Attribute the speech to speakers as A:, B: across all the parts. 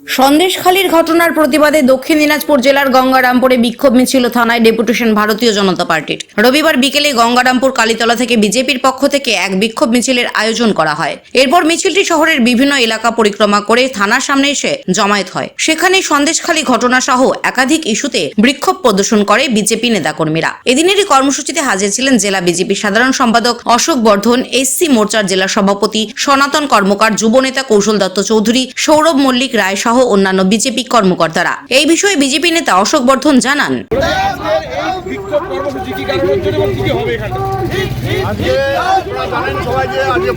A: সন্দেশখালীর ঘটনার প্রতিবাদে দক্ষিণ দিনাজপুর জেলার গঙ্গারামপুরে বিক্ষোভ মিছিল থানায় ডেপুটেশন ভারতীয় জনতা পার্টির। রবিবার বিকেলে গঙ্গারামপুর কালীতলা থেকে বিজেপির পক্ষ থেকে এক বিক্ষোভ মিছিলের আয়োজন করা হয়। এরপর মিছিলটি শহরের বিভিন্ন এলাকা পরিক্রমা করে থানার সামনে এসে জমায়েত হয়। সেখানে সন্দেশখালী ঘটনা সহ একাধিক ইস্যুতে বিক্ষোভ প্রদর্শন করে বিজেপি নেতাকর্মীরা। এদিনেরই কর্মসূচিতে হাজির ছিলেন জেলা বিজেপি সাধারণ সম্পাদক অশোক বর্ধন, এসসি মোর্চার জেলা সভাপতি সনাতন কর্মকার, যুবনেতা কৌশল দত্ত চৌধুরী, সৌরভ মল্লিক রায় সহ অন্যান্য বিজেপি কর্মকর্তারা। এই বিষয়ে বিজেপি নেতা অশোক বর্ধন জানান,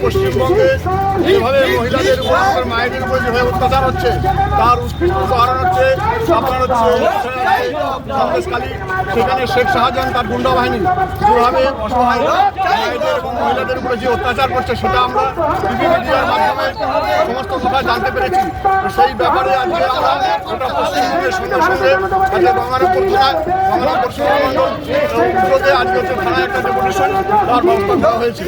B: পশ্চিমবঙ্গে যেভাবে মহিলাদের উপর মায়েদের উপর যেভাবে অত্যাচার হচ্ছে তার উদাহরণ হচ্ছে আপনার সন্দেশখালী। সেখানে শেখ শাহজাহান তার গুন্ডা বাহিনী যেভাবে অসহায় মায়েদের এবং মহিলাদের উপরে যে অত্যাচার করছে সেটা আমরা টিভি মিডিয়ার মাধ্যমে সমস্ত কথা জানতে পেরেছি। সেই ব্যাপারে আজকে আমরা গোটা পশ্চিমবঙ্গের সঙ্গে সঙ্গে আজকে গঙ্গারামপুর থানায় আজকে হচ্ছে থানায় একটা ডেপুটেশন দেওয়ার ব্যবস্থা করা হয়েছে।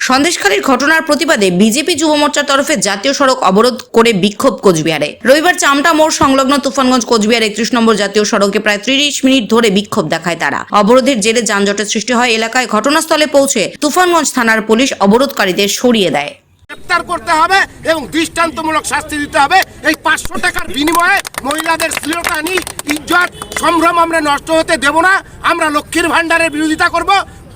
A: সন্দেশখালীর ঘটনার প্রতিবাদে বিজেপি যুব মোর্চার তরফে জাতীয় সড়ক অবরোধ করে বিক্ষোভ কোচবিহারে। রবিবার চামটা মোড় সংলগ্ন তুফানগঞ্জ কোচবিহার 31 নম্বর জাতীয় সড়কে প্রায় 30 মিনিট ধরে বিক্ষোভ দেখায় তারা। অবরোধের জেরে যানজটের সৃষ্টি হয় এলাকায়। ঘটনাস্থলে পৌঁছে তুফানগঞ্জ থানার পুলিশ অবরোধকারীদের সরিয়ে দেয়।
C: গ্রেপ্তার করতে হবে এবং দৃষ্টান্তমূলক শাস্তি দিতে হবে। এই 500 টাকার বিনিময়ে মহিলাদের শ্লীলতাহানি, ইজ্জত, সম্ভ্রম আমরা নষ্ট হতে দেব না। আমরা লক্ষ্মীর ভান্ডারের বিরোধিতা করব।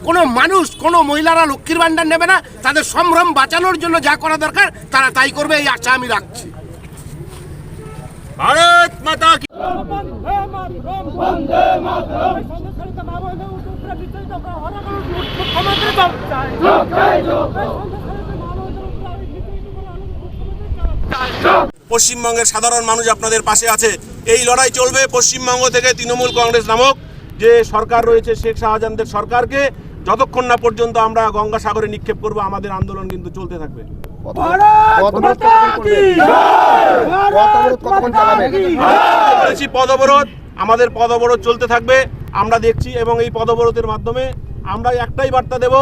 C: কোনো মানুষ, কোনো মহিলারা লক্ষ্মীর ভান্ডার নেবে না। তাদের সম্ভ্রম বাঁচানোর জন্য যা করা দরকার তারা তাই করবে, এই আশা আমি রাখছি। ভারত মাতা কি
D: পশ্চিমবঙ্গের সাধারণ মানুষ আপনাদের পাশে আছে। এই লড়াই চলবে পশ্চিমবঙ্গ থেকে তৃণমূল কংগ্রেস নামক যে সরকার রয়েছে, শেখ শাহজাহানদের সরকারকে যতক্ষণ না পর্যন্ত আমরা গঙ্গাসাগরে নিক্ষেপ করব, আমাদের আন্দোলন কিন্তু চলতে থাকবে। পদ অবরোধ, আমাদের পদ অবরোধ চলতে থাকবে, আমরা দেখছি। এবং এই পদ অবরোধের মাধ্যমে আমরা একটাই বার্তা দেব,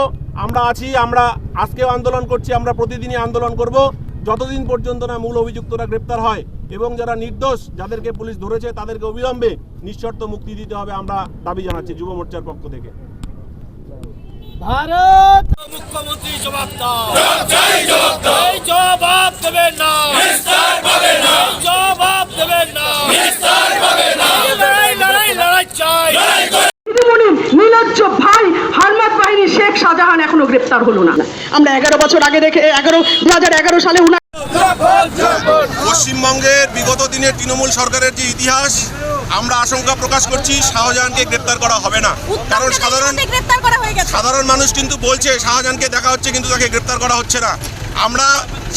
D: আমরা আছি, আমরা আজকেও আন্দোলন করছি, আমরা প্রতিদিনই আন্দোলন করব যতদিন পর্যন্ত না মূল অভিযুক্তরা গ্রেপ্তার হয় এবং যারা নির্দোষ, যাদেরকে পুলিশ ধরেছে তাদেরকে অবিলম্বে নিঃশর্ত মুক্তি দিতে হবে, আমরা দাবি জানাচ্ছি যুব মোর্চার পক্ষ থেকে।
C: ভারত মুখ্যমন্ত্রী জবাব দাও, জবাব দেবেন না, জবাব দেবেন না, লড়াই চাই।
E: নীলজ্জ ভাই হারমাত বাহিনী শেখ শাহজাহান এখনো গ্রেপ্তার হলো না। আমরা 11 বছর আগে দেখে 2011 সালে
D: পশ্চিমবঙ্গের বিগত দিনের তৃণমূল সরকারের যে ইতিহাস, আমরা আশঙ্কা প্রকাশ করছি শাহজাহানকে গ্রেপ্তার করা হবে না। কারণ সাধারণ মানুষ কিন্তু বলছে শাহজাহানকে দেখা হচ্ছে কিন্তু তাকে গ্রেপ্তার করা হচ্ছে না। আমরা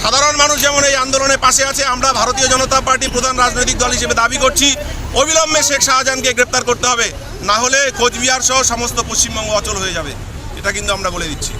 D: সাধারণ মানুষ যেমন এই আন্দোলনে পাশে আছে, আমরা ভারতীয় জনতা পার্টি প্রধান রাজনৈতিক দল হিসেবে দাবি করছি অবিলম্বে শেখ শাহজাহানকে গ্রেপ্তার করতে হবে, না হলে কোচবিহার সহ সমস্ত পশ্চিমবঙ্গ অচল হয়ে যাবে। এটা কিন্তু আমরা বলে দিচ্ছি।